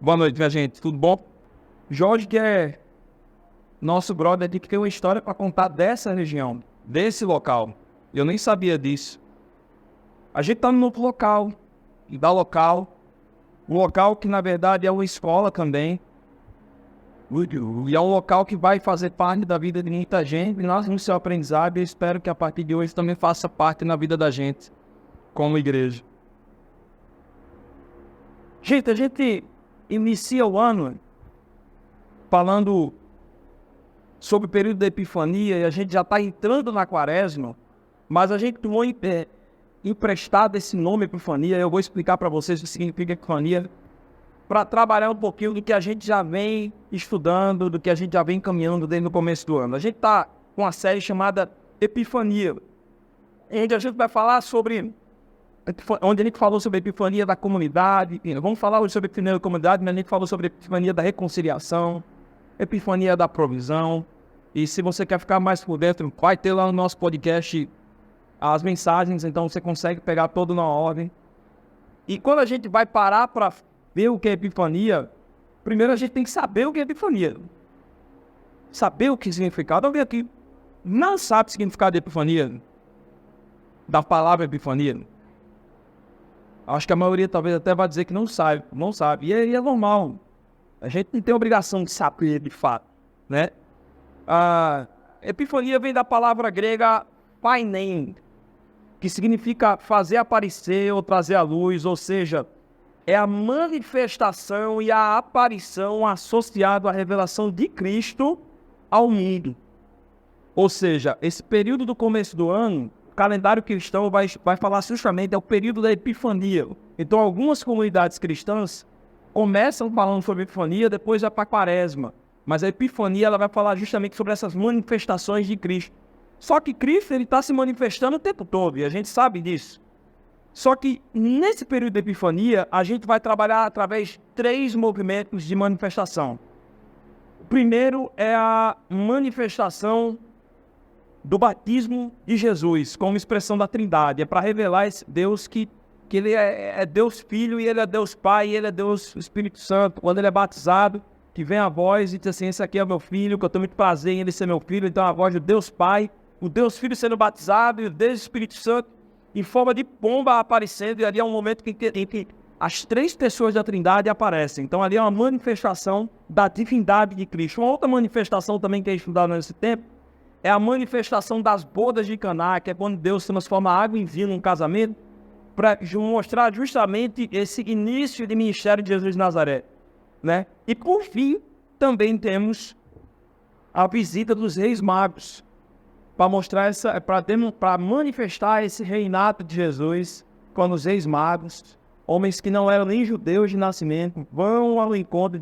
Boa noite, minha gente. Tudo bom? Jorge, que é nosso brother, que tem uma história para contar dessa região, desse local. Eu nem sabia disso. A gente está no novo local, um local que na verdade é uma escola também. E é um local que vai fazer parte da vida de muita gente. E nós, no seu aprendizado, eu espero que a partir de hoje também faça parte na vida da gente, como igreja. Gente, a gente inicia o ano falando sobre o período da Epifania e a gente já está entrando na Quaresma, mas a gente tomou emprestado esse nome Epifania. Eu vou explicar para vocês o que significa Epifania, para trabalhar um pouquinho do que a gente já vem estudando, do que a gente já vem caminhando desde o começo do ano. A gente está com uma série chamada Epifania, onde a gente vai falar sobre... onde a gente falou sobre a epifania da comunidade. Vamos falar hoje sobre a epifania da comunidade, mas a gente falou sobre a epifania da reconciliação, epifania da provisão. E se você quer ficar mais por dentro, vai ter lá no nosso podcast as mensagens, então você consegue pegar todo na ordem. E quando a gente vai parar para ver o que é epifania, primeiro a gente tem que saber o que é epifania. Saber o que significa. Alguém aqui não sabe o significado de epifania, da palavra epifania. Acho que a maioria talvez até vai dizer que não sabe. E é normal. A gente não tem obrigação de saber de fato, né? A epifania vem da palavra grega painein, que significa fazer aparecer ou trazer à luz, ou seja, é a manifestação e a aparição associada à revelação de Cristo ao mundo. Ou seja, esse período do começo do ano, o calendário cristão vai falar justamente, é o período da Epifania. Então, algumas comunidades cristãs começam falando sobre Epifania, depois vai para a Quaresma. Mas a Epifania ela vai falar justamente sobre essas manifestações de Cristo. Só que Cristo está se manifestando o tempo todo, e a gente sabe disso. Só que nesse período da Epifania, a gente vai trabalhar através de 3 movimentos de manifestação. O primeiro é a manifestação do batismo de Jesus, como expressão da Trindade. É para revelar esse Deus que ele é Deus Filho, e ele é Deus Pai, e ele é Deus Espírito Santo. Quando ele é batizado, que vem a voz e diz assim: esse aqui é o meu filho, que eu tenho muito prazer em ele ser meu filho. Então a voz do Deus Pai, o Deus Filho sendo batizado, e o Deus Espírito Santo em forma de pomba aparecendo. E ali é um momento em que as 3 pessoas da Trindade aparecem. Então ali é uma manifestação da divindade de Cristo. Uma outra manifestação também que é estudada nesse tempo é a manifestação das bodas de Caná, que é quando Deus transforma a água em vinho num casamento, para mostrar justamente esse início de ministério de Jesus de Nazaré, né? E por fim, também temos a visita dos reis magos, para mostrar para manifestar esse reinado de Jesus, quando os reis magos, homens que não eram nem judeus de nascimento, vão ao encontro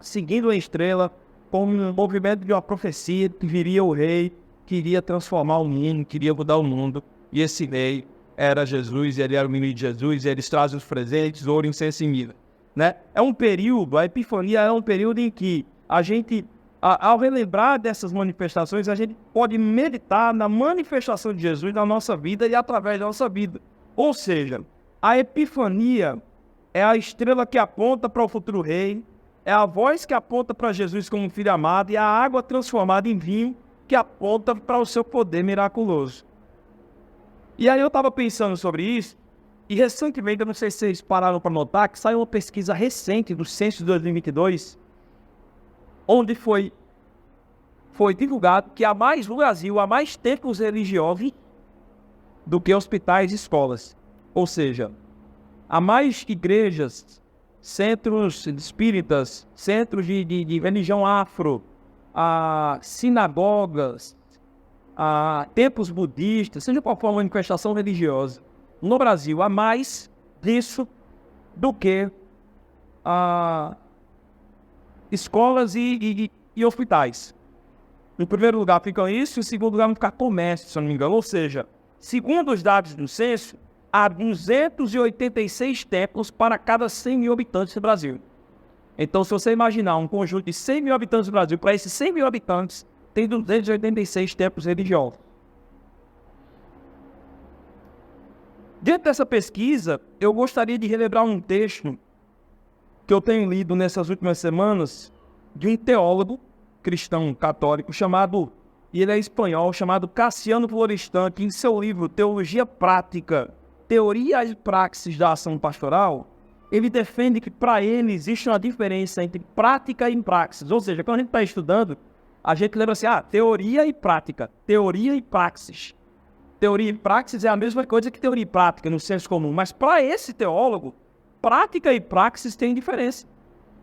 seguindo a estrela, como um movimento de uma profecia que viria o rei, que iria transformar o mundo, queria mudar o mundo. E esse rei era Jesus, e ele era o menino de Jesus, e eles trazem os presentes, ouro, incenso e mirra, né? É um período, a Epifania é um período em que a gente, ao relembrar dessas manifestações, a gente pode meditar na manifestação de Jesus na nossa vida e através da nossa vida. Ou seja, a Epifania é a estrela que aponta para o futuro rei, é a voz que aponta para Jesus como filho amado, e a água transformada em vinho que aponta para o seu poder miraculoso. E aí eu estava pensando sobre isso, e recentemente, eu não sei se vocês pararam para notar, que saiu uma pesquisa recente do Censo de 2022, onde foi divulgado que no Brasil há mais templos religiosos do que hospitais e escolas. Ou seja, há mais igrejas, centros espíritas, centros de religião afro, sinagogas, templos budistas, seja qual for a manifestação religiosa. No Brasil há mais disso do que escolas e hospitais. Em primeiro lugar ficam isso, e em segundo lugar fica comércio, se eu não me engano. Ou seja, segundo os dados do censo, há 286 templos para cada 100 mil habitantes do Brasil. Então, se você imaginar um conjunto de 100 mil habitantes do Brasil, para esses 100 mil habitantes, tem 286 templos religiosos. Dentro dessa pesquisa, eu gostaria de relembrar um texto que eu tenho lido nessas últimas semanas de um teólogo cristão católico e ele é espanhol, chamado Cassiano Florestan, que em seu livro Teologia Prática, Teoria e Praxis da Ação Pastoral, ele defende que para ele existe uma diferença entre prática e praxis. Ou seja, quando a gente está estudando, a gente lembra assim, teoria e prática, teoria e praxis. Teoria e praxis é a mesma coisa que teoria e prática, no senso comum. Mas para esse teólogo, prática e praxis têm diferença.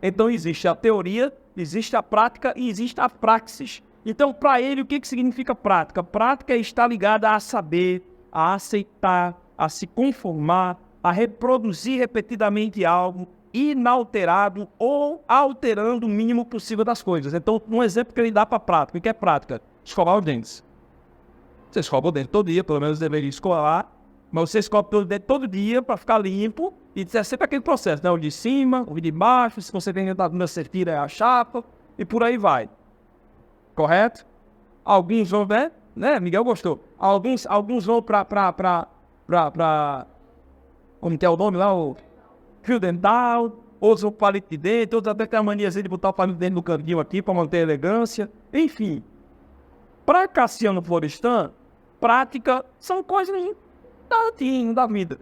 Então existe a teoria, existe a prática e existe a praxis. Então, para ele, o que significa prática? Prática é estar ligada a saber, a aceitar, a se conformar, a reproduzir repetidamente algo inalterado ou alterando o mínimo possível das coisas. Então, um exemplo que ele dá para prática, o que é prática? Escovar os dentes. Você escova o dente todo dia, pelo menos deveria escovar, mas você escova o dente todo dia para ficar limpo e é sempre aquele processo, né? O de cima, o de baixo, se você tem dentadura, você tira a chapa e por aí vai. Correto? Alguns vão, né? Miguel gostou. Alguns vão para como que é o nome lá? O fio dental, outros vão para palito de dente, outros até tem a mania de botar o palito de dente no cantinho aqui para manter a elegância. Enfim, para Cassiano Florestan, prática são coisas da vida.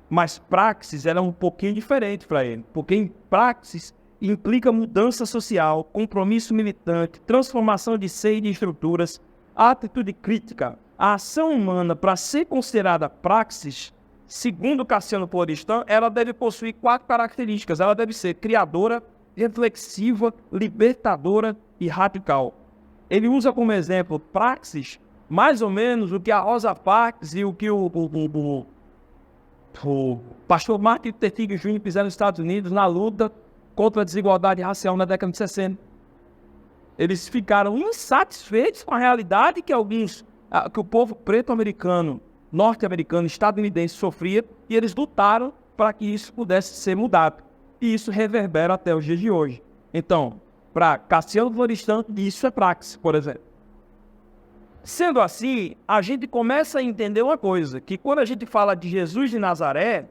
Mas praxis era um pouquinho diferente para ele, porque em praxis implica mudança social, compromisso militante, transformação de ser e de estruturas, atitude crítica. A ação humana, para ser considerada praxis, segundo Cassiano Florestan, ela deve possuir 4 características. Ela deve ser criadora, reflexiva, libertadora e radical. Ele usa como exemplo praxis, mais ou menos o que a Rosa Parks e o que o pastor Martin Luther King Jr. fizeram nos Estados Unidos na luta contra a desigualdade racial na década de 60. Eles ficaram insatisfeitos com a realidade que o povo preto americano, norte-americano, estadunidense sofria, e eles lutaram para que isso pudesse ser mudado. E isso reverbera até os dias de hoje. Então, para Cassiano Florestan, isso é praxis, por exemplo. Sendo assim, a gente começa a entender uma coisa, que quando a gente fala de Jesus de Nazaré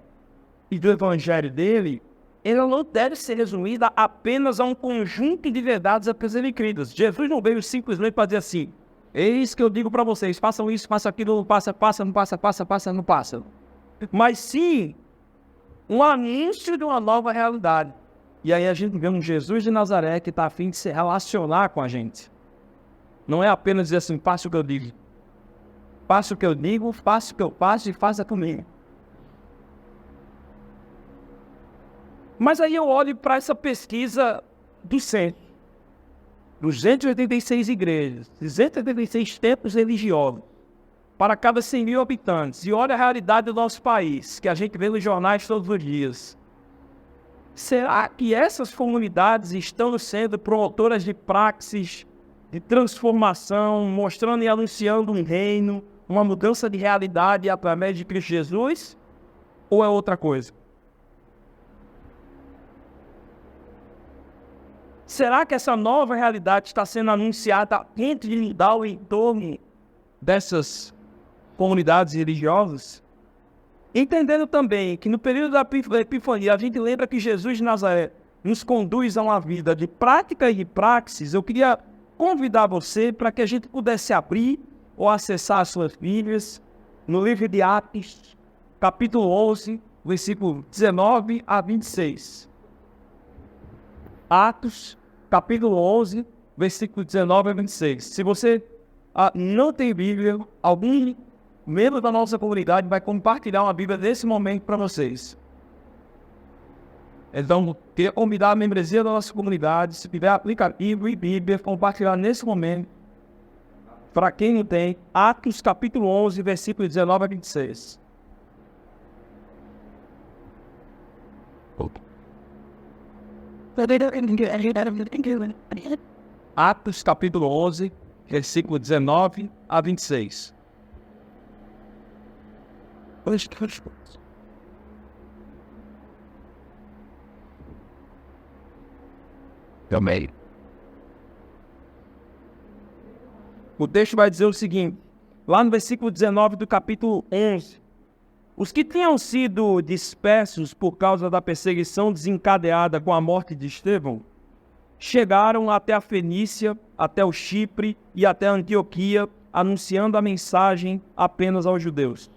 e do evangelho dele, ela não deve ser resumida apenas a um conjunto de verdades a serem cridas. Jesus não veio simplesmente para dizer assim, eis que eu digo para vocês, façam isso, façam aquilo, não passa, não passa. Mas sim, um anúncio de uma nova realidade. E aí a gente vê um Jesus de Nazaré que está a fim de se relacionar com a gente. Não é apenas dizer assim, faça o que eu digo. Faça o que eu digo, faça o que eu faço e faça comigo. Mas aí eu olho para essa pesquisa do centro. 286 igrejas, 286 templos religiosos, para cada 100 mil habitantes. E olha a realidade do nosso país, que a gente vê nos jornais todos os dias. Será que essas comunidades estão sendo promotoras de praxis, de transformação, mostrando e anunciando um reino, uma mudança de realidade através de Cristo Jesus? Ou é outra coisa? Será que essa nova realidade está sendo anunciada dentro de Nidal, em torno dessas comunidades religiosas? Entendendo também que no período da Epifania, a gente lembra que Jesus de Nazaré nos conduz a uma vida de prática e de praxis. Eu queria convidar você para que a gente pudesse abrir ou acessar as suas Bíblias no livro de Atos, capítulo 11, versículo 19 a 26. Atos, capítulo 11, versículo 19 a 26. Se você não tem Bíblia, algum membro da nossa comunidade vai compartilhar uma Bíblia nesse momento para vocês. Então, queria convidar a membresia da nossa comunidade, se tiver aplicativo e Bíblia, compartilhar nesse momento. Para quem não tem, Atos capítulo 11, versículo 19 a 26. Atos capítulo 11, versículo 19 a 26. Também. O texto vai dizer o seguinte, lá no versículo 19 do capítulo 11, Os que tinham sido dispersos por causa da perseguição desencadeada com a morte de Estevão, chegaram até a Fenícia, até o Chipre e até a Antioquia, anunciando a mensagem apenas aos judeus.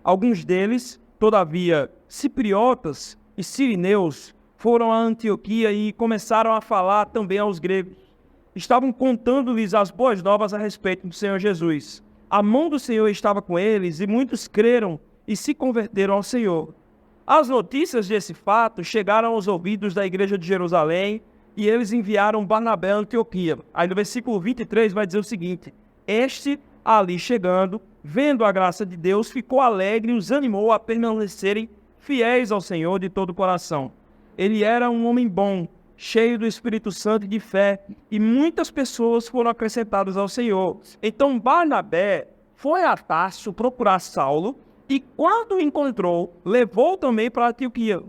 Alguns deles, todavia, cipriotas e sirineus, foram a Antioquia e começaram a falar também aos gregos. Estavam contando-lhes as boas novas a respeito do Senhor Jesus. A mão do Senhor estava com eles e muitos creram e se converteram ao Senhor. As notícias desse fato chegaram aos ouvidos da igreja de Jerusalém e eles enviaram Barnabé a Antioquia. Aí no versículo 23 vai dizer o seguinte: este, ali chegando, vendo a graça de Deus, ficou alegre e os animou a permanecerem fiéis ao Senhor de todo o coração. Ele era um homem bom, cheio do Espírito Santo e de fé, e muitas pessoas foram acrescentadas ao Senhor. Então Barnabé foi a Tarso procurar Saulo, e quando o encontrou, levou também para Antioquia.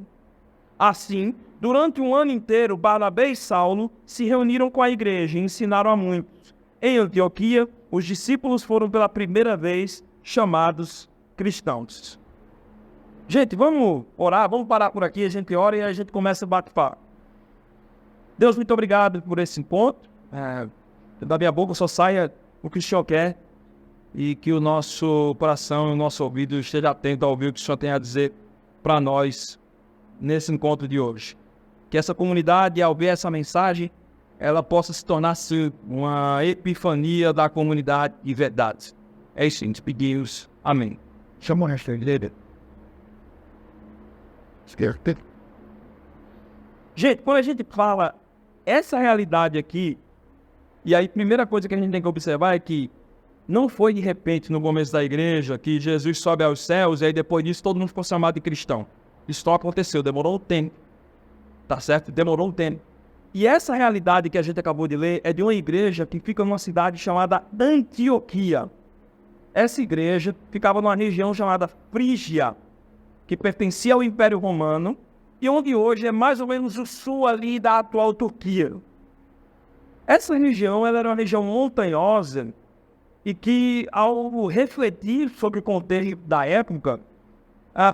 Assim, durante um ano inteiro, Barnabé e Saulo se reuniram com a igreja e ensinaram a muitos. Em Antioquia, os discípulos foram pela primeira vez chamados cristãos. Gente, vamos orar, vamos parar por aqui, a gente ora e a gente começa a bate-papo. Deus, muito obrigado por esse encontro. Da minha boca só saia o que o Senhor quer e que o nosso coração e o nosso ouvido esteja atento a ouvir o que o Senhor tem a dizer para nós nesse encontro de hoje. Que essa comunidade, ao ver essa mensagem, ela possa se tornar sim, uma epifania da comunidade de verdade. É isso, gente. Pedimos. Amém. Chama o resto dele. Gente, quando a gente fala essa realidade aqui, e aí a primeira coisa que a gente tem que observar é que não foi de repente no começo da igreja que Jesus sobe aos céus e aí depois disso todo mundo ficou chamado de cristão. Isso não aconteceu, demorou um tempo. Tá certo? Demorou um tempo. E essa realidade que a gente acabou de ler é de uma igreja que fica numa cidade chamada Antioquia. Essa igreja ficava numa região chamada Frígia, que pertencia ao Império Romano, e onde hoje é mais ou menos o sul ali da atual Turquia. Essa região ela era uma região montanhosa e que, ao refletir sobre o contexto da época,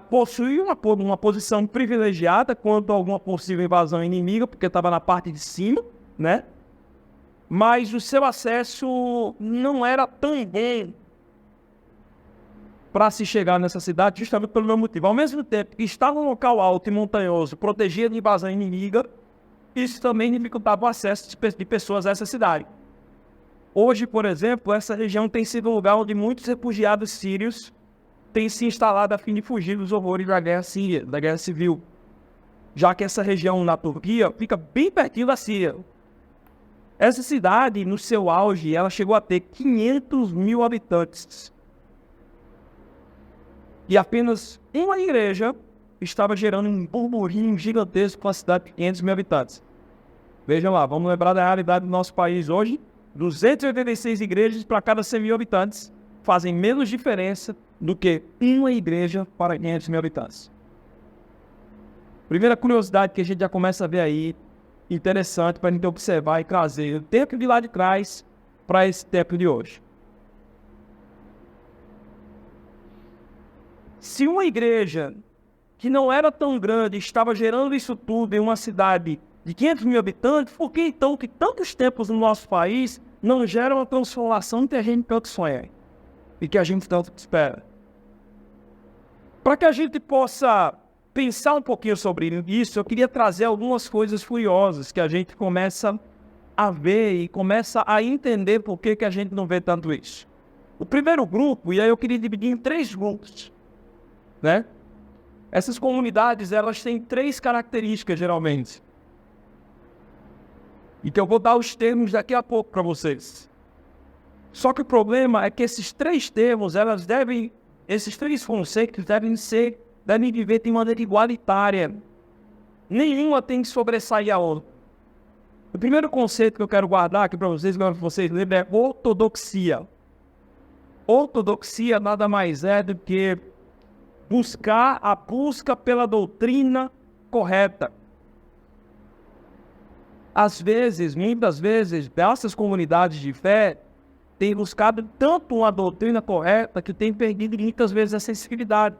possuía uma posição privilegiada quanto a alguma possível invasão inimiga, porque estava na parte de cima, né? Mas o seu acesso não era tão bom para se chegar nessa cidade, justamente pelo mesmo motivo. Ao mesmo tempo que estava num local alto e montanhoso, protegia de invasão inimiga, isso também dificultava o acesso de pessoas a essa cidade. Hoje, por exemplo, essa região tem sido um lugar onde muitos refugiados sírios têm se instalado a fim de fugir dos horrores da guerra síria, da guerra civil, já que essa região na Turquia fica bem pertinho da Síria. Essa cidade, no seu auge, ela chegou a ter 500 mil habitantes. E apenas uma igreja estava gerando um burburinho gigantesco com a cidade de 500 mil habitantes. Vejam lá, vamos lembrar da realidade do nosso país hoje. 286 igrejas para cada 100 mil habitantes fazem menos diferença do que uma igreja para 500 mil habitantes. Primeira curiosidade que a gente já começa a ver aí, interessante para a gente observar e trazer o tempo de lá de trás para esse tempo de hoje. Se uma igreja que não era tão grande estava gerando isso tudo em uma cidade de 500 mil habitantes, por que então que tantos tempos no nosso país não geram uma transformação que a gente tanto sonha e que a gente tanto espera? Para que a gente possa pensar um pouquinho sobre isso, eu queria trazer algumas coisas curiosas que a gente começa a ver e começa a entender por que a gente não vê tanto isso. O primeiro grupo, e aí eu queria dividir em 3 grupos, né? Essas comunidades, elas têm 3 características, geralmente. E que eu vou dar os termos daqui a pouco para vocês. Só que o problema é que esses 3 termos, esses 3 conceitos devem viver de maneira igualitária. Nenhuma tem que sobressair a outra. O primeiro conceito que eu quero guardar aqui para vocês lembrem, é ortodoxia. Ortodoxia nada mais é do que a busca pela doutrina correta. Às vezes, muitas vezes, dessas comunidades de fé têm buscado tanto uma doutrina correta que têm perdido muitas vezes a sensibilidade.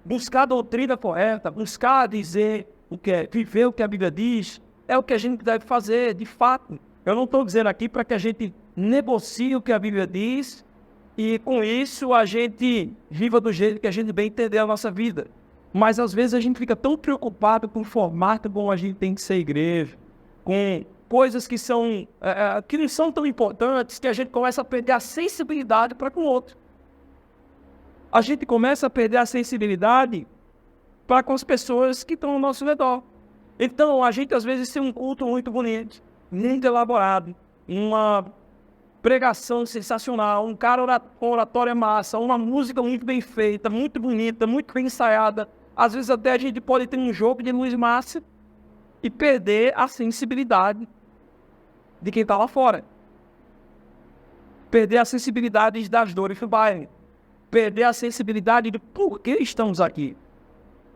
buscar a doutrina correta, buscar dizer o que é, viver o que a Bíblia diz, é o que a gente deve fazer, de fato. Eu não estou dizendo aqui para que a gente negocie o que a Bíblia diz e com isso a gente viva do jeito que a gente bem entender a nossa vida. Mas às vezes a gente fica tão preocupado com o formato como a gente tem que ser igreja, com coisas que não são tão importantes, que a gente começa a perder a sensibilidade para com o outro. A gente começa a perder a sensibilidade para com as pessoas que estão ao nosso redor. Então, a gente às vezes tem um culto muito bonito, muito elaborado, uma pregação sensacional, um cara com oratória massa, uma música muito bem feita, muito bonita, muito bem ensaiada. Às vezes até a gente pode ter um jogo de luz massa e perder a sensibilidade de quem está lá fora. Perder a sensibilidade das dores do bairro. Perder a sensibilidade de por que estamos aqui.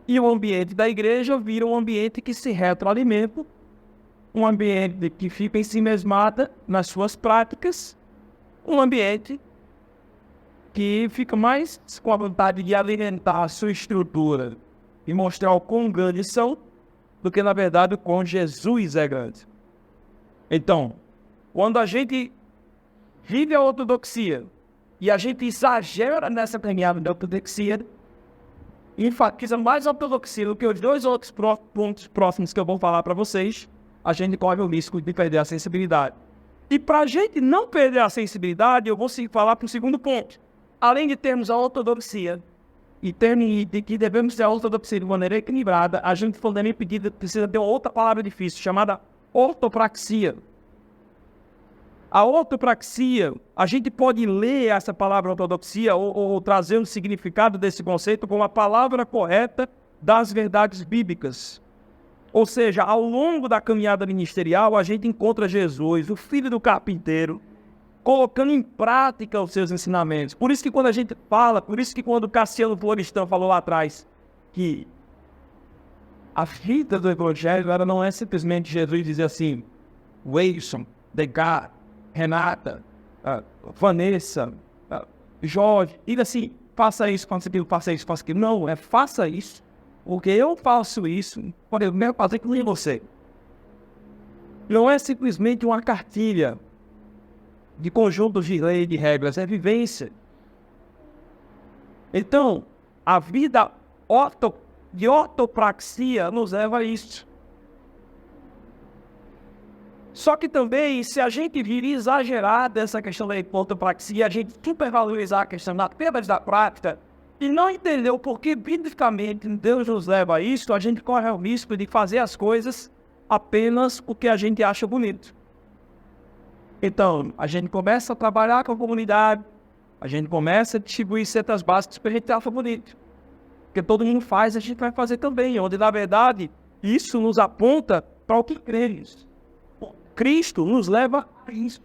E o ambiente da igreja vira um ambiente que se retroalimenta, um ambiente que fica em si mesmada nas suas práticas, um ambiente que fica mais com a vontade de alimentar a sua estrutura e mostrar o quão grandes são, do que, na verdade, o quão Jesus é grande. Então, quando a gente vive a ortodoxia e a gente exagera nessa caminhada da ortodoxia, enfatiza mais a ortodoxia do que os dois outros pontos próximos que eu vou falar para vocês, a gente corre o risco de perder a sensibilidade. E para a gente não perder a sensibilidade, eu vou falar para o segundo ponto. Além de termos a ortodoxia e de que devemos ter a ortodoxia de maneira equilibrada, a gente também precisa ter outra palavra difícil, chamada ortopraxia. A ortopraxia, a gente pode ler essa palavra ortodoxia ou trazer um significado desse conceito como a palavra correta das verdades bíblicas. Ou seja, ao longo da caminhada ministerial, a gente encontra Jesus, o filho do carpinteiro, colocando em prática os seus ensinamentos. Por isso que quando a gente fala, por isso que quando Cassiano Florestan falou lá atrás, que a vida do Evangelho ela não é simplesmente Jesus dizer assim, Wilson, Degar, Renata, Vanessa, Jorge, diga assim, faça isso, faça aquilo, faça isso, faça aquilo. Não, é faça isso, porque eu faço isso, porque eu quero fazer com você. Não é simplesmente uma cartilha de conjuntos de lei e de regras, é vivência. Então, a vida de ortopraxia nos leva a isso. Só que também, se a gente vir exagerar dessa questão da ortopraxia, a gente supervalorizar a questão da perda da prática e não entender o porquê biblicamente Deus nos leva a isso, a gente corre o risco de fazer as coisas apenas porque a gente acha bonito. Então, a gente começa a trabalhar com a comunidade, a gente começa a distribuir certas básicas para a gente achar bonito. Porque todo mundo faz, a gente vai fazer também, onde na verdade isso nos aponta para o que cremos. Cristo nos leva a isso.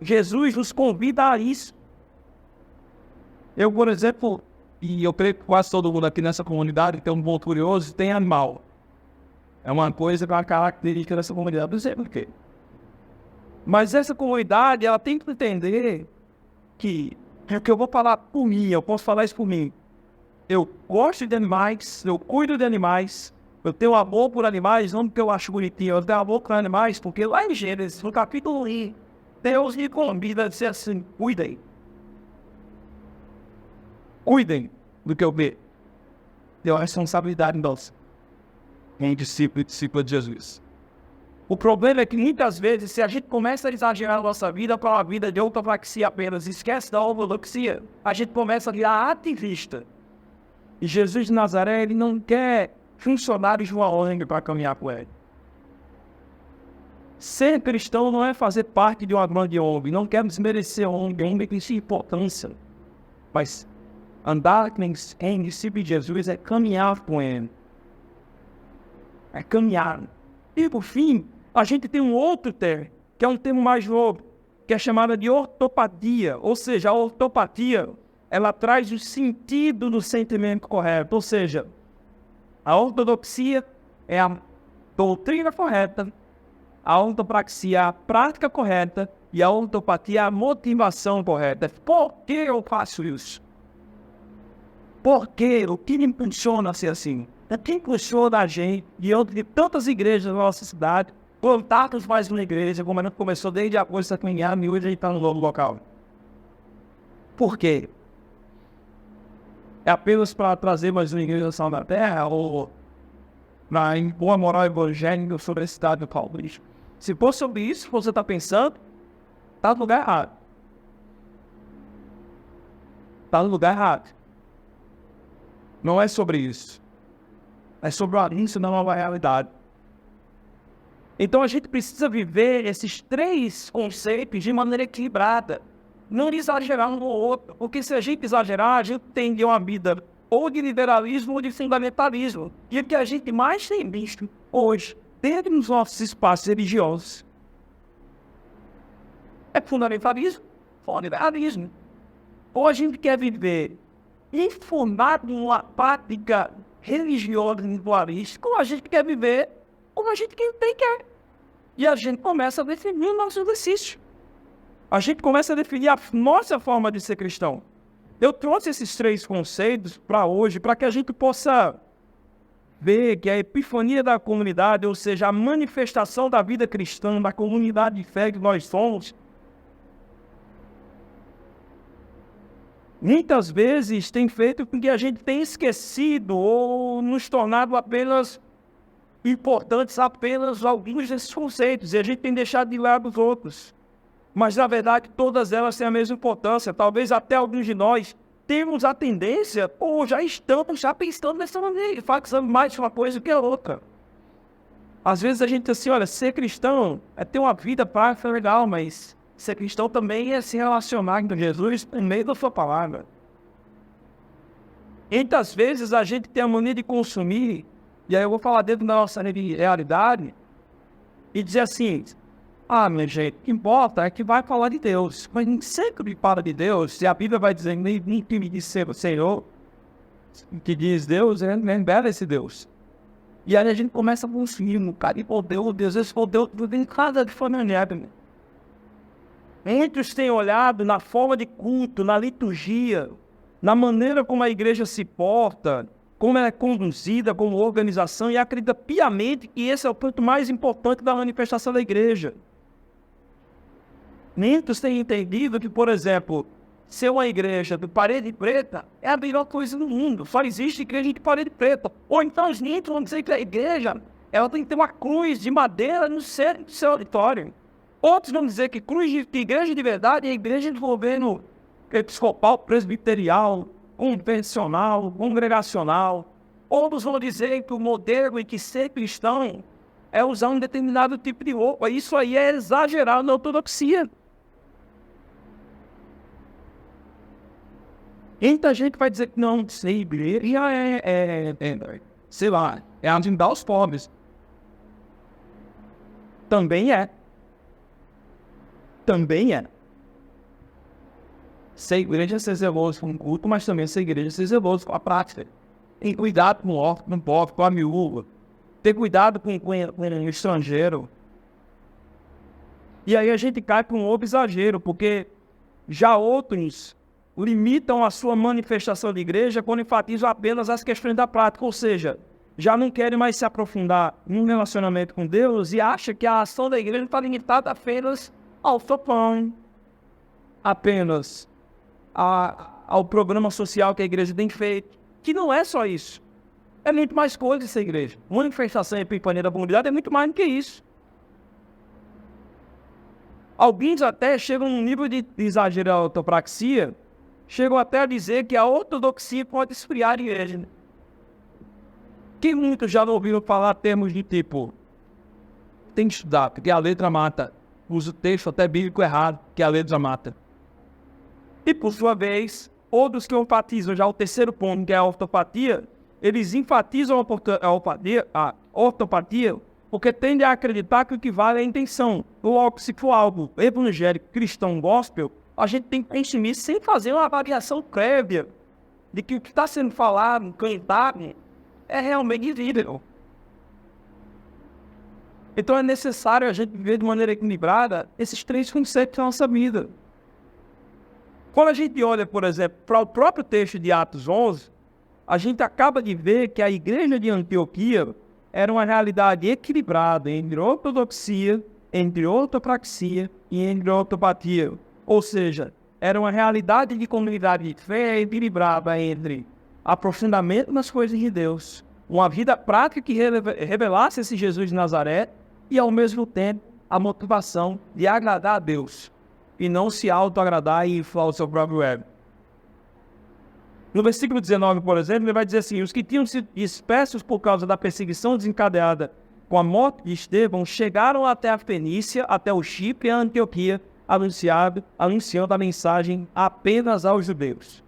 Jesus nos convida a isso. Eu, por exemplo, e eu creio que quase todo mundo aqui nessa comunidade tem um bom curioso, tem animal. É uma coisa que é uma característica dessa comunidade, não sei por quê. Mas essa comunidade, ela tem que entender que eu vou falar por mim, eu posso falar isso por mim. Eu gosto de animais, eu cuido de animais, eu tenho amor por animais, não porque eu acho bonitinho, eu tenho amor por animais, porque lá em Gênesis, no capítulo 1, Deus me convida a dizer assim, cuidem. Cuidem do que eu vejo. Deu a responsabilidade nossa. Em discípulo e discípula de Jesus. O problema é que muitas vezes, se a gente começa a exagerar a nossa vida para uma vida de ortopraxia apenas, esquece da ortodoxia, a gente começa a virar ativista. E Jesus de Nazaré, ele não quer funcionários de uma ONG para caminhar com ele. Ser cristão não é fazer parte de uma grande ONG, não quer desmerecer a ONG, tem importância. Mas andar em discípulo de Jesus é caminhar com ele. É caminhar. E por fim, a gente tem um outro termo, que é um termo mais novo, que é chamado de ortopatia. Ou seja, a ortopatia, ela traz o sentido do sentimento correto. Ou seja, a ortodoxia é a doutrina correta, a ortopraxia é a prática correta e a ortopatia é a motivação correta. Por que eu faço isso? Por quê? O que me impulsiona a ser assim? O que impulsiona a gente, diante de tantas igrejas na nossa cidade, plantarmos mais uma igreja, como a gente começou desde agosto de e hoje a gente está no novo local? Por quê? É apenas para trazer mais uma igreja sal da terra ou na boa moral evangélica sobre a cidade do Paulista? Se for sobre isso que você está pensando, está no lugar errado. Está no lugar errado. Não é sobre isso. É sobre o anúncio da nova realidade. Então a gente precisa viver esses três conceitos de maneira equilibrada. Não exagerar um no outro. Porque se a gente exagerar, a gente tem uma vida ou de liberalismo ou de fundamentalismo. E o que a gente mais tem visto hoje, dentro dos nossos espaços religiosos, é fundamentalismo ou liberalismo. Ou a gente quer viver informado em uma prática religiosa individualista, ou a gente quer viver como a gente quer. E a gente começa a definir o nosso exercício. A gente começa a definir a nossa forma de ser cristão. Eu trouxe esses três conceitos para hoje, para que a gente possa ver que a epifania da comunidade, ou seja, a manifestação da vida cristã, da comunidade de fé que nós somos, muitas vezes tem feito com que a gente tenha esquecido ou nos tornado apenas importantes apenas alguns desses conceitos, e a gente tem deixado de lado os outros. Mas, na verdade, todas elas têm a mesma importância. Talvez até alguns de nós temos a tendência, ou já estamos pensando dessa maneira, fazendo mais uma coisa do que a outra. Às vezes a gente diz assim, olha, ser cristão é ter uma vida prática legal, mas ser cristão também é se relacionar com Jesus em meio da sua palavra. Muitas vezes a gente tem a mania de consumir, e aí eu vou falar dentro da nossa realidade, e dizer assim, minha gente, o que importa é que vai falar de Deus. Mas sempre fala de Deus, se a Bíblia vai dizer, nem que me diz ser o Senhor, que diz Deus, lembra esse Deus. E aí a gente começa a consumir, cara, e por Deus, esse por Deus, em cada de familiar. Muitos têm olhado na forma de culto, na liturgia, na maneira como a igreja se porta, como ela é conduzida como organização, e acredita piamente que esse é o ponto mais importante da manifestação da igreja. Muitos têm entendido que, por exemplo, ser uma igreja de parede preta é a melhor coisa do mundo. Só existe igreja de parede preta. Ou então os muitos vão dizer que a igreja ela tem que ter uma cruz de madeira no centro do seu auditório. Outros vão dizer que igreja de verdade é a igreja do governo episcopal, presbiterial, convencional, congregacional. Outros vão dizer que o modelo em que ser cristão é usar um determinado tipo de roupa. Isso aí é exagerar na ortodoxia. Muita gente vai dizer que não, ser igreja sei lá, é ajudar os pobres. Também é. Também é. Ser igreja é ser zeloso com o culto, mas também ser igreja é ser zeloso com a prática. Tem cuidado com o órfão, com o pobre, com a miúva. Ter cuidado com o estrangeiro. E aí a gente cai para um outro exagero, porque já outros limitam a sua manifestação de igreja quando enfatizam apenas as questões da prática, ou seja, já não querem mais se aprofundar num relacionamento com Deus e acham que a ação da igreja está limitada apenas ao sopão, apenas ao programa social que a igreja tem feito, que não é só isso. É muito mais coisa essa igreja. Manifestação e epifania da comunidade é muito mais do que isso. Alguns até chegam num nível de exagero da ortopraxia, chegam até a dizer que a ortodoxia pode esfriar a igreja. Que muitos já não ouviram falar termos de tipo, tem que estudar, porque a letra mata. Usa o texto até bíblico errado, que a letra mata. E por sua vez, outros que enfatizam já o terceiro ponto, que é a ortopatia, eles enfatizam a ortopatia porque tendem a acreditar que o que vale é a intenção. Logo, se for algo evangélico, cristão, gospel, a gente tem que consumir sem fazer uma avaliação prévia de que o que está sendo falado, cantado, é realmente vídeo. Então é necessário a gente viver de maneira equilibrada esses três conceitos da nossa vida. Quando a gente olha, por exemplo, para o próprio texto de Atos 11, a gente acaba de ver que a igreja de Antioquia era uma realidade equilibrada entre ortodoxia, entre ortopraxia e entre ortopatia. Ou seja, era uma realidade de comunidade de fé equilibrada entre aprofundamento nas coisas de Deus, uma vida prática que revelasse esse Jesus de Nazaré e, ao mesmo tempo, a motivação de agradar a Deus e não se auto-agradar e inflar o seu próprio ego. No versículo 19, por exemplo, ele vai dizer assim: os que tinham sido dispersos por causa da perseguição desencadeada com a morte de Estevão chegaram até a Fenícia, até o Chipre e a Antioquia, anunciando a mensagem apenas aos judeus.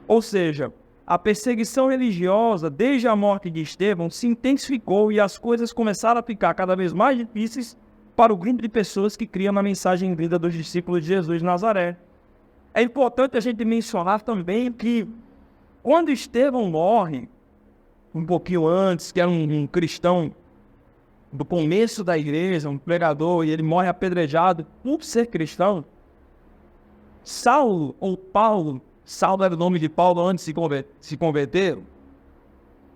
Ou seja, a perseguição religiosa, desde a morte de Estevão, se intensificou e as coisas começaram a ficar cada vez mais difíceis para o grupo de pessoas que criam a mensagem vinda dos discípulos de Jesus de Nazaré. É importante a gente mencionar também que, quando Estevão morre, um pouquinho antes, que era um cristão do começo da igreja, um pregador, e ele morre apedrejado por ser cristão, Saulo, ou Paulo, Saulo era o nome de Paulo antes de se converter,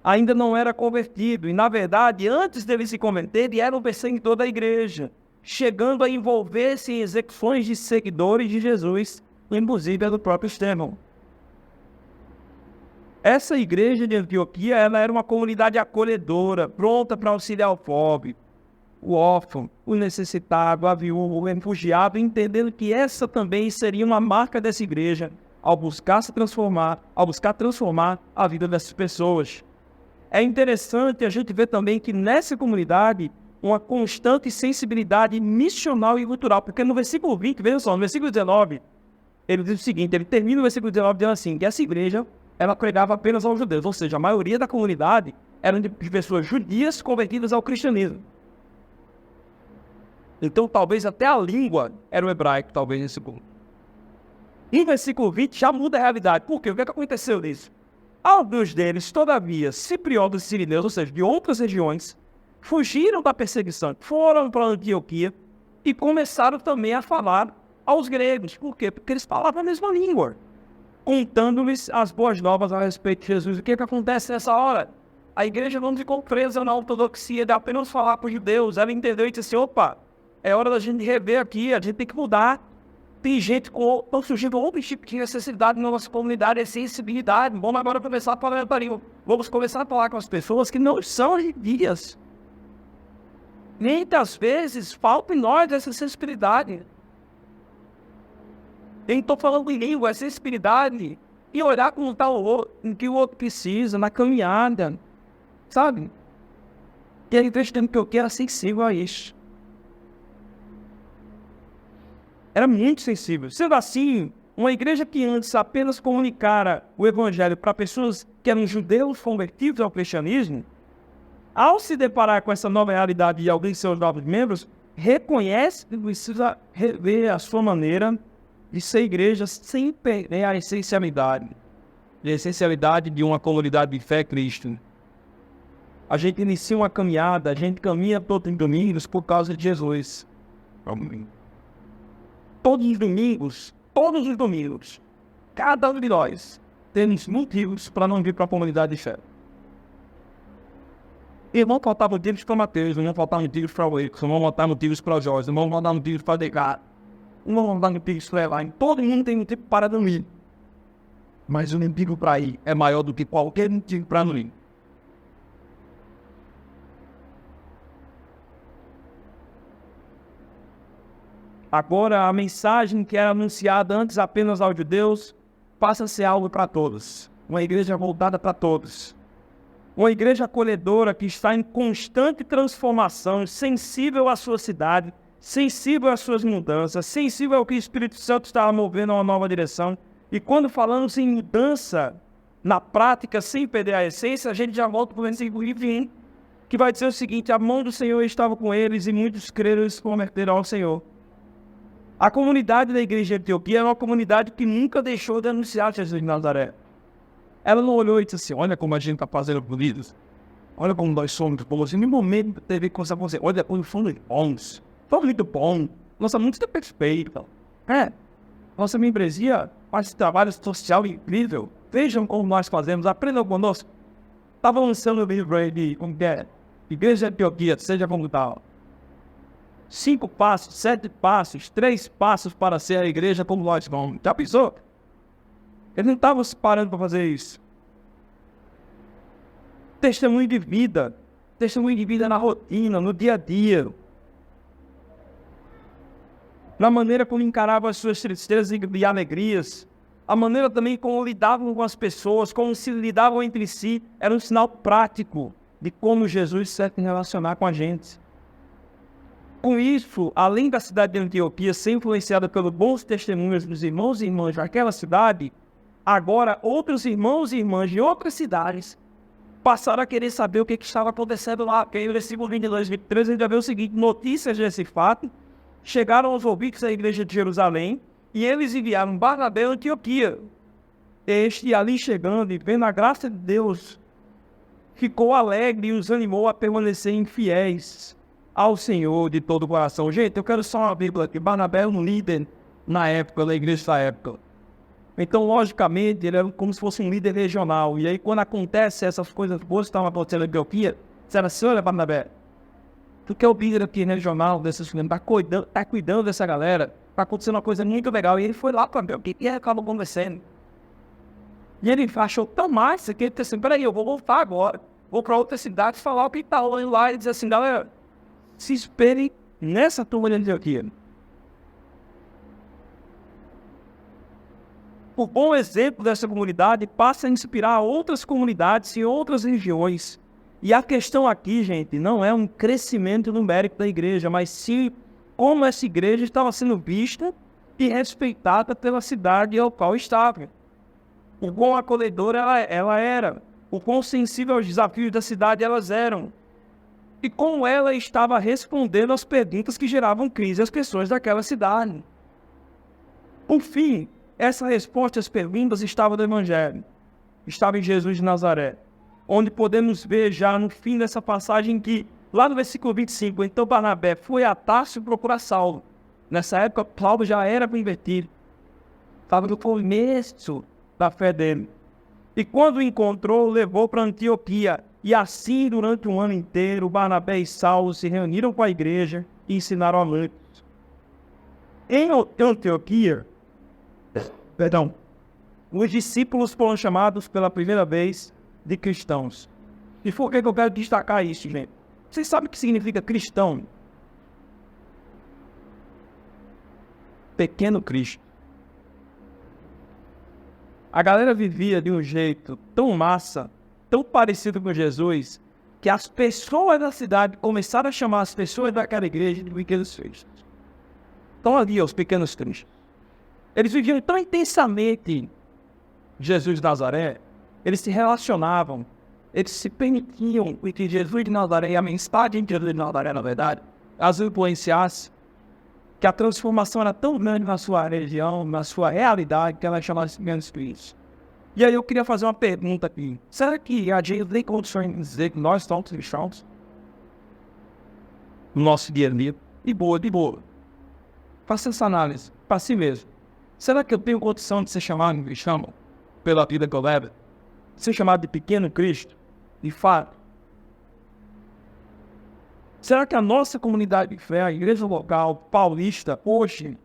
ainda não era convertido. E, na verdade, antes dele se converter, ele era um perseguidor da igreja, chegando a envolver-se em execuções de seguidores de Jesus, inclusive a do próprio Estevão. Essa igreja de Antioquia, ela era uma comunidade acolhedora, pronta para auxiliar o pobre, o órfão, o necessitado, a viúva, o refugiado, entendendo que essa também seria uma marca dessa igreja, ao buscar transformar a vida dessas pessoas. É interessante a gente ver também que nessa comunidade, uma constante sensibilidade missional e cultural, porque no versículo 20, veja só, no versículo 19, ele diz o seguinte, ele termina o versículo 19 dizendo assim, que essa igreja, ela pregava apenas aos judeus, ou seja, a maioria da comunidade eram de pessoas judias convertidas ao cristianismo. Então, talvez até a língua era o hebraico, talvez, nesse ponto. E no versículo 20 já muda a realidade. Por quê? O que aconteceu nisso? Alguns deles, todavia, cipriotas e sirineus, ou seja, de outras regiões, fugiram da perseguição, foram para Antioquia e começaram também a falar aos gregos. Por quê? Porque eles falavam a mesma língua, contando-lhes as boas novas a respeito de Jesus. O que acontece nessa hora? A igreja não ficou presa na ortodoxia de apenas falar para os judeus. Ela entendeu e disse assim, opa, é hora da gente rever aqui, a gente tem que mudar. Tem gente estão surgindo outros tipos de necessidade na nossa comunidade, é sensibilidade. Vamos agora começar a falar para língua. Vamos começar a falar com as pessoas que não são judias. Muitas vezes falta em nós essa sensibilidade. Eu estou falando em língua, é sensibilidade. E olhar como está o outro, em que o outro precisa, na caminhada. Sabe? E a igreja que eu quero sensível a isso. Era muito sensível. Sendo assim, uma igreja que antes apenas comunicara o evangelho para pessoas que eram judeus convertidos ao cristianismo, ao se deparar com essa nova realidade de alguém de seus novos membros, reconhece que precisa rever a sua maneira de ser igreja sem perder a essencialidade de uma comunidade de fé em Cristo. A gente inicia uma caminhada, a gente caminha todos os domingos por causa de Jesus. Todos os domingos, cada um de nós temos motivos para não vir para a comunidade de fé. E vão faltar motivos para Mateus, não vão faltar motivos para o Erickson, não vão faltar motivos para o Jorge, não vão faltar motivos para Degar, não vão faltar motivos para Elaine. Todo mundo tem motivo para não ir. Mas o motivo para ir é maior do que qualquer motivo para não ir. Agora, a mensagem que era anunciada antes apenas aos judeus passa a ser algo para todos. Uma igreja voltada para todos. Uma igreja acolhedora que está em constante transformação, sensível à sua cidade, sensível às suas mudanças, sensível ao que o Espírito Santo está movendo a uma nova direção. E quando falamos em mudança na prática, sem perder a essência, a gente já volta para o versículo 20, que vai dizer o seguinte: a mão do Senhor estava com eles e muitos creram e se converteram ao Senhor. A comunidade da igreja de Antioquia é uma comunidade que nunca deixou de anunciar Jesus de Nazaré. Ela não olhou e disse assim, olha como a gente está fazendo bonitos. Olha como nós somos bons. Em nenhum momento teve coisa com você. Olha como somos bons. Somos muito bons. Nossa música é perfeita. Nossa membresia faz trabalho social incrível. vejam como nós fazemos, aprendam conosco. Estava lançando o livro aí de, como que é? Igreja de Antioquia, seja como tal. 5 passos, 7 passos, 3 passos para ser a igreja como nós vamos. Já pensou? Ele não estava se parando para fazer isso. Testemunho de vida na rotina, no dia a dia. Na maneira como encarava as suas tristezas e alegrias. A maneira também como lidavam com as pessoas, como se lidavam entre si, era um sinal prático de como Jesus se relacionar com a gente. Com isso, além da cidade de Antioquia ser influenciada pelos bons testemunhos dos irmãos e irmãs daquela cidade, agora outros irmãos e irmãs de outras cidades passaram a querer saber o que estava acontecendo lá. Porque aí no versículo 22 e 23 a gente vai ver o seguinte: notícias desse fato chegaram aos ouvidos da igreja de Jerusalém e eles enviaram Barnabé a Antioquia. Este, ali chegando e vendo a graça de Deus, ficou alegre e os animou a permanecerem fiéis ao Senhor de todo o coração. Gente, eu quero só uma vírgula aqui. Barnabé era um líder na época, da igreja da época. Então, logicamente, ele era como se fosse um líder regional. E aí, quando acontece essas coisas boas que estavam acontecendo em Antioquia, disseram assim: olha, Barnabé, tu que é o líder aqui regional desses filhos, tá cuidando dessa galera, tá acontecendo uma coisa muito legal. E ele foi lá para Antioquia e acabou conversando. E ele achou tão massa que ele disse assim: peraí, eu vou voltar agora. Vou para outra cidade falar o que está rolando lá. E dizer assim: galera, se esperem nessa turma de Antioquia. O bom exemplo dessa comunidade passa a inspirar outras comunidades e outras regiões. E a questão aqui, gente, não é um crescimento numérico da igreja, mas sim como essa igreja estava sendo vista e respeitada pela cidade ao qual estava. O quão acolhedora ela era, o quão sensível aos desafios da cidade elas eram, e como ela estava respondendo às perguntas que geravam crise às pessoas daquela cidade. Por fim, essa resposta às perguntas estava no Evangelho, estava em Jesus de Nazaré, onde podemos ver já no fim dessa passagem que, lá no versículo 25, então Barnabé foi a Tarso procurar Saulo. Nessa época, Paulo já era convertido, estava no começo da fé dele. E quando o encontrou, levou para Antioquia. E assim, durante um ano inteiro, Barnabé e Saulo se reuniram com a igreja e ensinaram a muitos. Em Antioquia, os discípulos foram chamados pela primeira vez de cristãos. E por que eu quero destacar isso, gente? Vocês sabem o que significa cristão? Pequeno Cristo. A galera vivia de um jeito tão massa, tão parecido com Jesus, que as pessoas da cidade começaram a chamar as pessoas daquela igreja de pequenos cristos. Estão ali, os pequenos cristos. Eles viviam tão intensamente Jesus de Nazaré, eles se relacionavam, eles se permitiam que Jesus de Nazaré e a mensagem de Jesus de Nazaré, na verdade, as influenciasse, que a transformação era tão grande na sua região, na sua realidade, que ela chamava de pequenos cristos. E aí eu queria fazer uma pergunta aqui. Será que a gente tem condições de dizer que nós somos cristãos? No nosso dia a dia? De boa. Faça essa análise para si mesmo. Será que eu tenho condição de ser chamado de cristão pela vida que eu levo? Ser chamado de pequeno Cristo? De fato? Será que a nossa comunidade de fé, a igreja local paulista, hoje,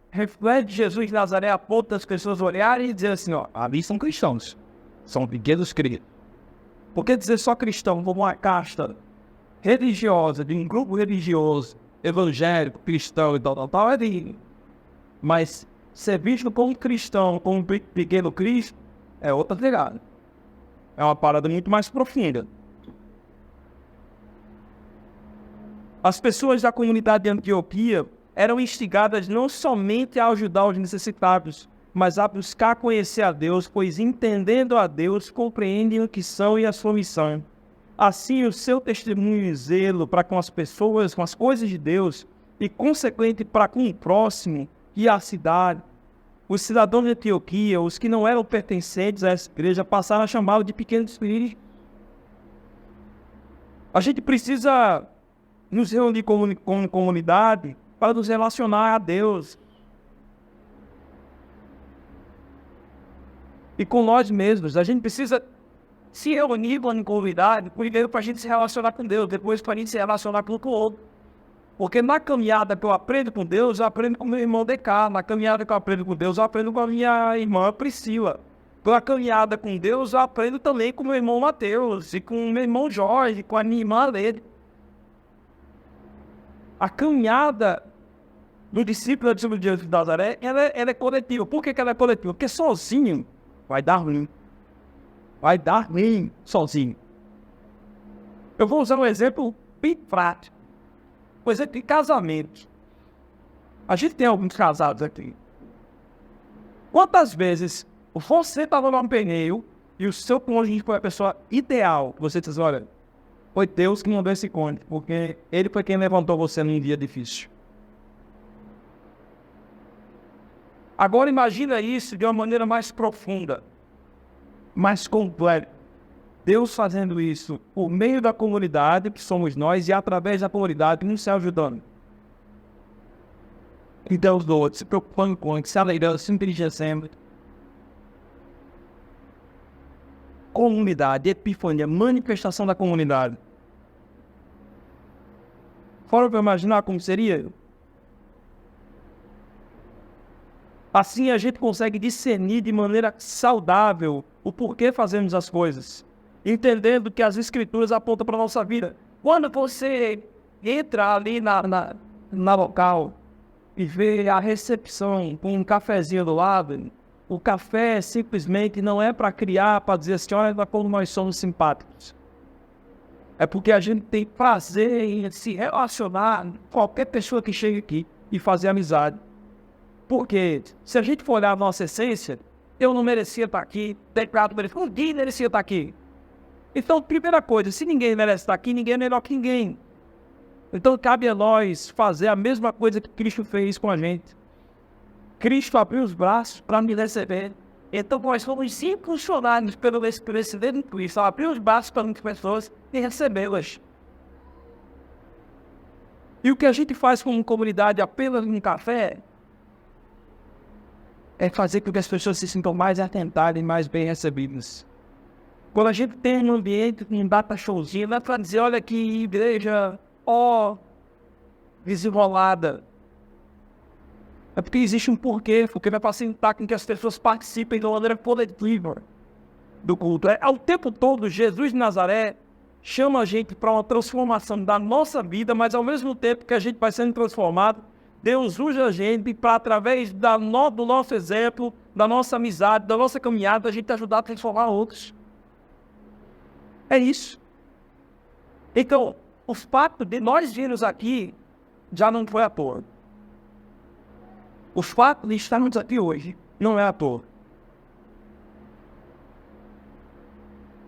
reflete Jesus de Nazaré a ponto das pessoas olharem e dizer assim: ó, ali são cristãos, são pequenos cristos? Porque dizer só cristão como uma casta religiosa, de um grupo religioso, evangélico, cristão e tal, é digno. Mas ser visto como cristão, como pequeno Cristo, é outra pegada. É uma parada muito mais profunda. As pessoas da comunidade de Antioquia eram instigadas não somente a ajudar os necessitados, mas a buscar conhecer a Deus, pois entendendo a Deus, compreendem o que são e a sua missão. Assim, o seu testemunho e zelo para com as pessoas, com as coisas de Deus, e consequente para com o próximo e a cidade, os cidadãos de Antioquia, os que não eram pertencentes a essa igreja, passaram a chamá-lo de pequenos cristos. A gente precisa nos reunir como comunidade para nos relacionar a Deus. e com nós mesmos. A gente precisa se reunir em comunidade, primeiro para a gente se relacionar com Deus, depois para a gente se relacionar com o outro. Porque na caminhada que eu aprendo com Deus, eu aprendo com meu irmão Decá. Na caminhada que eu aprendo com Deus, eu aprendo com a minha irmã Priscila. Pela caminhada com Deus, eu aprendo também com meu irmão Mateus, e com meu irmão Jorge, com a minha irmã Lede. A caminhada do discípulo de Jesus de Nazaré, ela é coletiva. Por que ela é coletiva? Porque sozinho vai dar ruim. Vai dar ruim sozinho. Eu vou usar um exemplo bem prático. Por exemplo, de casamento. A gente tem alguns casados aqui. Quantas vezes você estava num pneu e o seu cônjuge foi a pessoa ideal? Você diz, olha, foi Deus que mandou esse cônjuge, porque ele foi quem levantou você num dia difícil. Agora imagina isso de uma maneira mais profunda, mais completa. Deus fazendo isso por meio da comunidade, que somos nós, e através da comunidade, nos se ajudando. E Deus do outro, se preocupando com a gente, se alegrando, se inteligendo. Comunidade, epifania, manifestação da comunidade. Fora para imaginar como seria? Assim a gente consegue discernir de maneira saudável o porquê fazemos as coisas, entendendo que as escrituras apontam para a nossa vida. Quando você entra ali na local e vê a recepção com um cafezinho do lado, o café simplesmente não é para criar, para dizer assim, olha como nós somos simpáticos. É porque a gente tem prazer em se relacionar com qualquer pessoa que chega aqui e fazer amizade. Porque se a gente for olhar a nossa essência, eu não merecia estar aqui, ninguém merecia estar aqui. Então, primeira coisa, se ninguém merece estar aqui, ninguém é melhor que ninguém. Então, cabe a nós fazer a mesma coisa que Cristo fez com a gente. Cristo abriu os braços para me receber. Então, nós fomos impulsionados pelo Espírito de Cristo, abriu os braços para muitas pessoas e recebê-las. E o que a gente faz como comunidade apenas no café é fazer com que as pessoas se sintam mais atentadas e mais bem recebidas. Quando a gente tem um ambiente com data showzinho, não é para dizer, olha que igreja, desenrolada. É porque existe um porquê, porque vai facilitar com que as pessoas participem de uma maneira coletiva do culto. Ao tempo todo, Jesus de Nazaré chama a gente para uma transformação da nossa vida, mas ao mesmo tempo que a gente vai sendo transformado, Deus usa a gente para, através do nosso exemplo, da nossa amizade, da nossa caminhada, a gente ajudar a transformar outros. É isso. Então, o fato de nós virmos aqui já não foi à toa. O fato de estarmos aqui hoje não é à toa.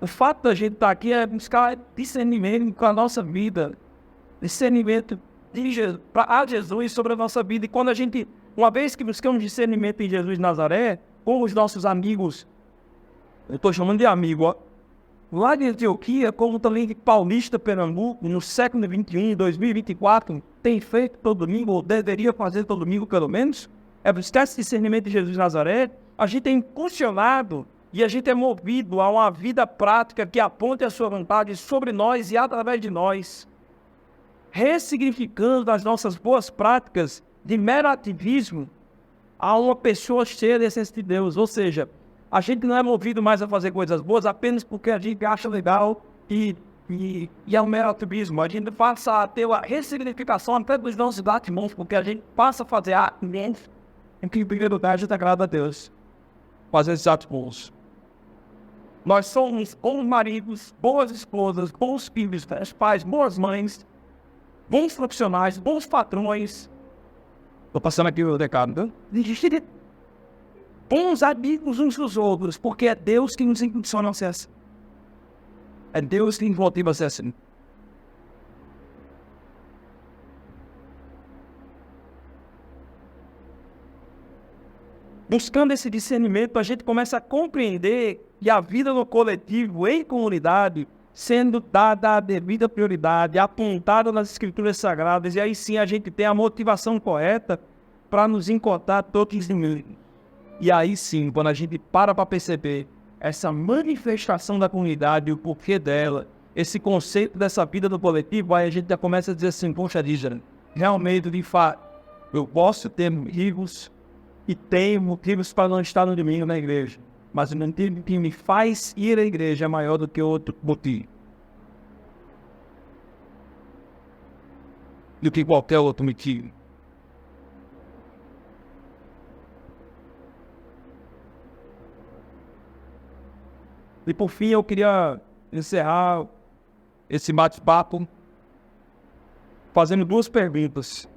O fato da gente estar aqui é buscar discernimento com a nossa vida, discernimento a Jesus sobre a nossa vida. E quando a gente, uma vez que buscamos discernimento em Jesus de Nazaré, com os nossos amigos, eu estou chamando de amigo, lá de Antioquia, como também de Paulista, Pernambuco, no século XXI, 2024, tem feito todo domingo, ou deveria fazer todo domingo pelo menos, é buscar esse discernimento de Jesus de Nazaré. A gente é impulsionado e a gente é movido a uma vida prática que aponte a sua vontade sobre nós e através de nós, ressignificando as nossas boas práticas de mero ativismo a uma pessoa cheia da essência de Deus. Ou seja, a gente não é movido mais a fazer coisas boas apenas porque a gente acha legal e é um mero ativismo. A gente passa a ter a ressignificação até dos nossos batimãos, porque a gente passa a fazer atos em que, em primeiro lugar, a gente agrada a Deus. Fazer esses atos bons. Nós somos bons maridos, boas esposas, bons filhos, pais, boas mães, bons profissionais, bons patrões. Estou passando aqui o recado, né? Bons amigos uns dos outros, porque é Deus que nos impulsiona a ser assim. É Deus que nos motiva a ser assim. Buscando esse discernimento, a gente começa a compreender que a vida no coletivo, em comunidade, sendo dada a devida prioridade, apontada nas escrituras sagradas, e aí sim a gente tem a motivação correta para nos encontrar todos os inimigos. E aí sim, quando a gente para perceber essa manifestação da comunidade, o porquê dela, esse conceito dessa vida do coletivo, aí a gente já começa a dizer assim, poxa, Dízera, realmente, de fato, eu posso ter motivos e tenho motivos para não estar no domingo na igreja, mas o motivo que me faz ir à igreja é maior do que outro motivo. Do que qualquer outro motivo. E por fim, eu queria encerrar esse bate-papo fazendo duas perguntas.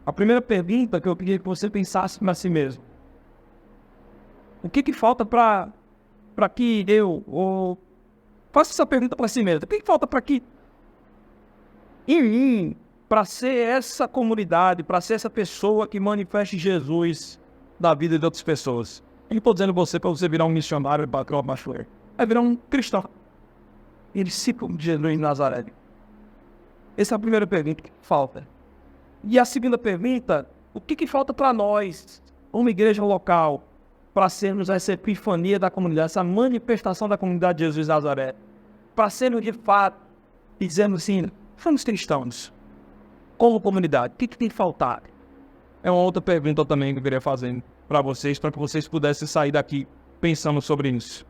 A primeira pergunta que eu queria que você pensasse para si mesmo. O que falta para que faça essa pergunta para si mesmo. O que falta para que em mim, para ser essa comunidade, para ser essa pessoa que manifeste Jesus na vida de outras pessoas? Eu não estou dizendo para você virar um missionário, patrão, machoeiro. É virar um cristão. E discípulo de Jesus de Nazaré. Essa é a primeira pergunta que falta. E a segunda pergunta, o que falta para nós, uma igreja local, para sermos essa epifania da comunidade, essa manifestação da comunidade de Jesus de Nazaré? Para sermos de fato, e dizemos assim, somos cristãos, como comunidade, o que tem que faltar? É uma outra pergunta também que eu queria fazer para vocês, para que vocês pudessem sair daqui pensando sobre isso.